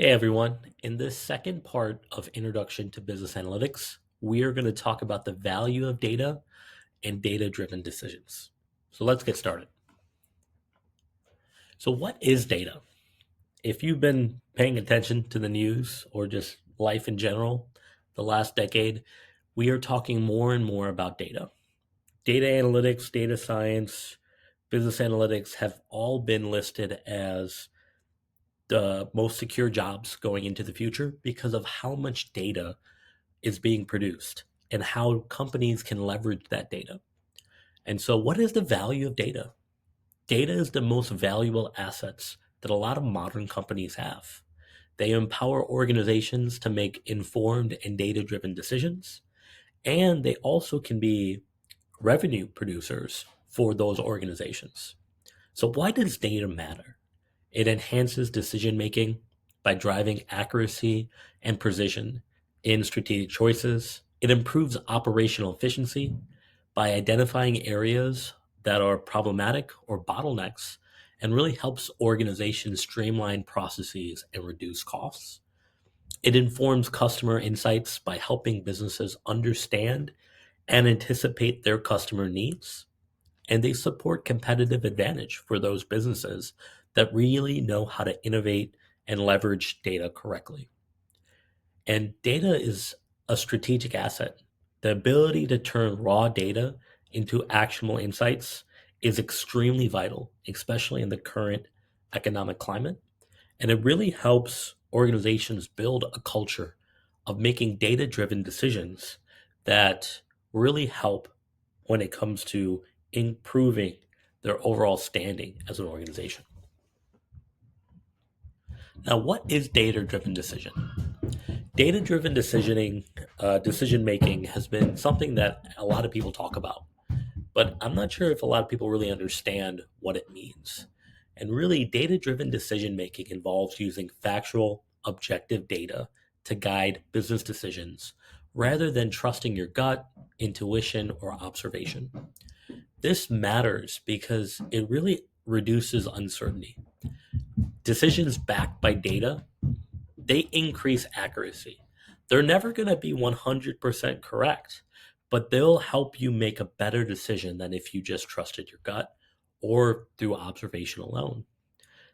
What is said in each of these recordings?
Hey everyone, in this second part of Introduction to Business Analytics, we are going to talk about the value of data and data driven decisions. So let's get started. So, what is data? If you've been paying attention to the news or just life in general the last decade, we are talking more and more about data. Data analytics, data science, business analytics have all been listed as the most secure jobs going into the future because of how much data is being produced and how companies can leverage that data. And so, what is the value of data? Data is the most valuable assets that a lot of modern companies have. They empower organizations to make informed and data driven decisions, and they also can be revenue producers for those organizations. So, why does data matter? It enhances decision making by driving accuracy and precision in strategic choices. It improves operational efficiency by identifying areas that are problematic or bottlenecks and really helps organizations streamline processes and reduce costs. It informs customer insights by helping businesses understand and anticipate their customer needs, and they support competitive advantage for those businesses that really know how to innovate and leverage data correctly. And data is a strategic asset. The ability to turn raw data into actionable insights is extremely vital, especially in the current economic climate. And it really helps organizations build a culture of making data driven decisions that really help when it comes to improving their overall standing as an organization. Now, what is data driven decision? Data driven decision making has been something that a lot of people talk about, but I'm not sure if a lot of people really understand what it means. And really, data driven decision making involves using factual, objective data to guide business decisions rather than trusting your gut, intuition, or observation. This matters because it really reduces uncertainty. Decisions backed by data, they increase accuracy. They're never going to be 100% correct, but they'll help you make a better decision than if you just trusted your gut or through observation alone.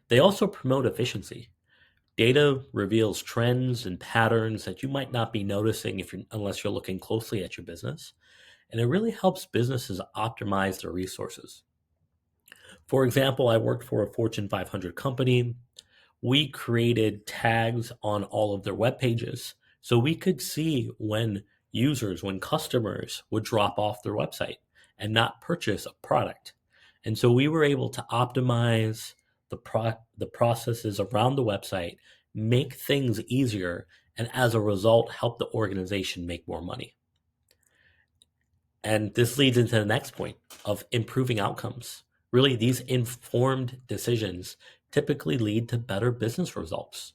They also promote efficiency. Data reveals trends and patterns that you might not be noticing unless you're looking closely at your business, and it really helps businesses optimize their resources. For example, I worked for a Fortune 500 company. We created tags on all of their web pages so we could see when customers would drop off their website and not purchase a product. And so we were able to optimize the processes around the website, make things easier, and as a result, help the organization make more money. And this leads into the next point of improving outcomes. Really, these informed decisions typically lead to better business results.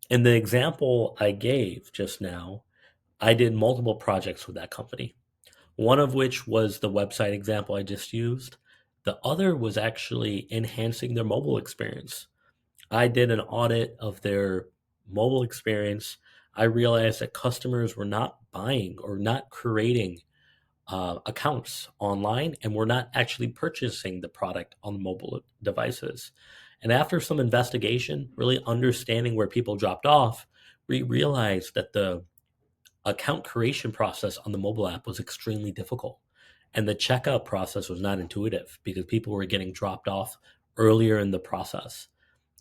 In the example I gave just now, I did multiple projects with that company. One of which was the website example I just used. The other was actually enhancing their mobile experience. I did an audit of their mobile experience. I realized that customers were not buying or not creating accounts online, and we're not actually purchasing the product on mobile devices. And after some investigation, really understanding where people dropped off, we realized that the account creation process on the mobile app was extremely difficult. And the checkout process was not intuitive because people were getting dropped off earlier in the process.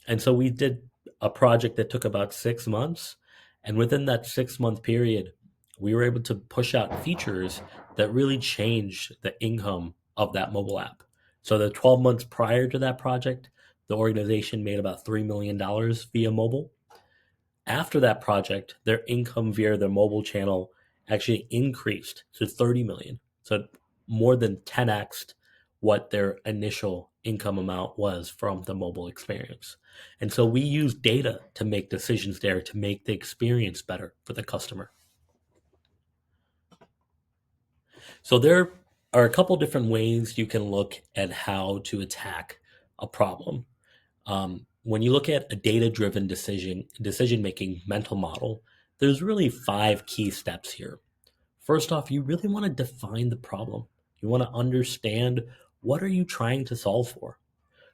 And so we did a project that took about 6 months. And within that 6 month period, we were able to push out features that really changed the income of that mobile app. So the 12 months prior to that project, the organization made about $3 million via mobile. After that project, their income via their mobile channel actually increased to 30 million. So more than 10x what their initial income amount was from the mobile experience. And so we use data to make decisions there to make the experience better for the customer. So there are a couple different ways you can look at how to attack a problem. when you look at a data-driven decision-making mental model, there's really 5 key steps here. First off, you really want to define the problem. You want to understand, what are you trying to solve for?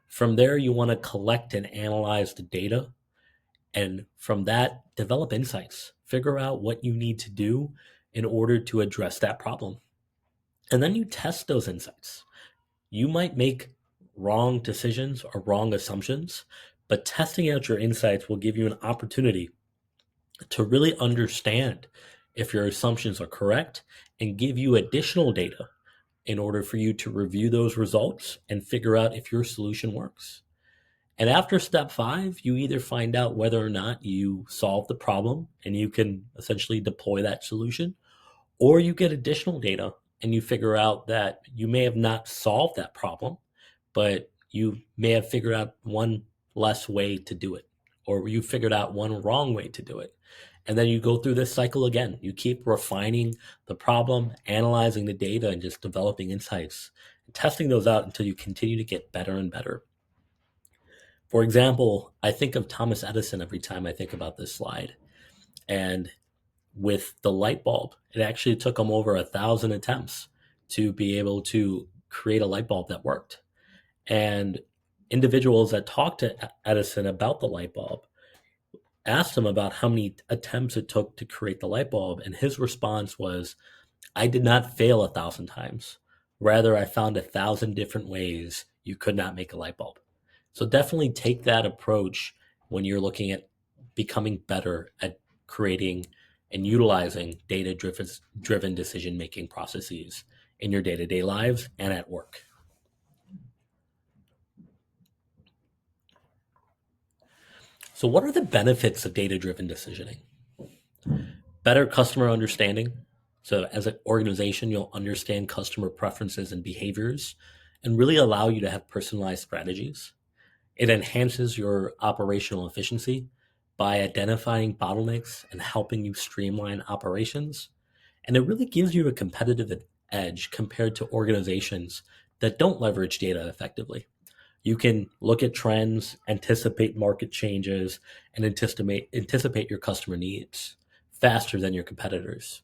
From there, you want to collect and analyze the data, and from that, develop insights. Figure out what you need to do in order to address that problem. And then you test those insights. You might make wrong decisions or wrong assumptions, but testing out your insights will give you an opportunity to really understand if your assumptions are correct and give you additional data in order for you to review those results and figure out if your solution works. And after step 5, you either find out whether or not you solve the problem and you can essentially deploy that solution, or you get additional data and you figure out that you may have not solved that problem, but you may have figured out one less way to do it, or you figured out one wrong way to do it. And then you go through this cycle again. You keep refining the problem, analyzing the data, and just developing insights, and testing those out until you continue to get better and better. For example, I think of Thomas Edison every time I think about this slide. And with the light bulb, it actually took him over 1,000 attempts to be able to create a light bulb that worked. And individuals that talked to Edison about the light bulb asked him about how many attempts it took to create the light bulb. And his response was, I did not fail 1,000 times. Rather, I found 1,000 different ways you could not make a light bulb. So definitely take that approach when you're looking at becoming better at creating and utilizing data-driven decision-making processes in your day-to-day lives and at work. So what are the benefits of data-driven decisioning? Better customer understanding. So as an organization, you'll understand customer preferences and behaviors and really allow you to have personalized strategies. It enhances your operational efficiency by identifying bottlenecks and helping you streamline operations. And it really gives you a competitive edge compared to organizations that don't leverage data effectively. You can look at trends, anticipate market changes, and anticipate your customer needs faster than your competitors.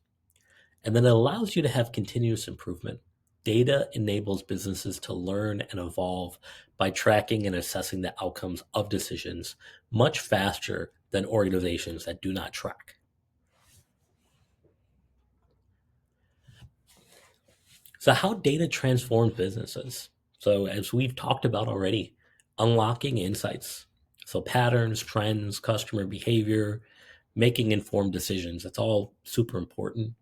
And then it allows you to have continuous improvement. Data enables businesses to learn and evolve by tracking and assessing the outcomes of decisions much faster than organizations that do not track. So how data transforms businesses. So as we've talked about already, unlocking insights. So patterns, trends, customer behavior, making informed decisions. That's all super important.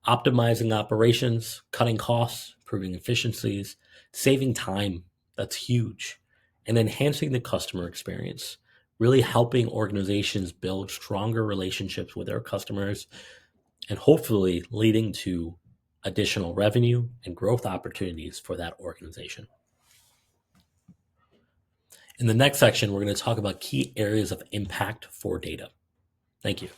Optimizing operations, cutting costs, improving efficiencies, saving time. That's huge. And enhancing the customer experience, really helping organizations build stronger relationships with their customers and hopefully leading to additional revenue and growth opportunities for that organization. In the next section, we're going to talk about key areas of impact for data. Thank you.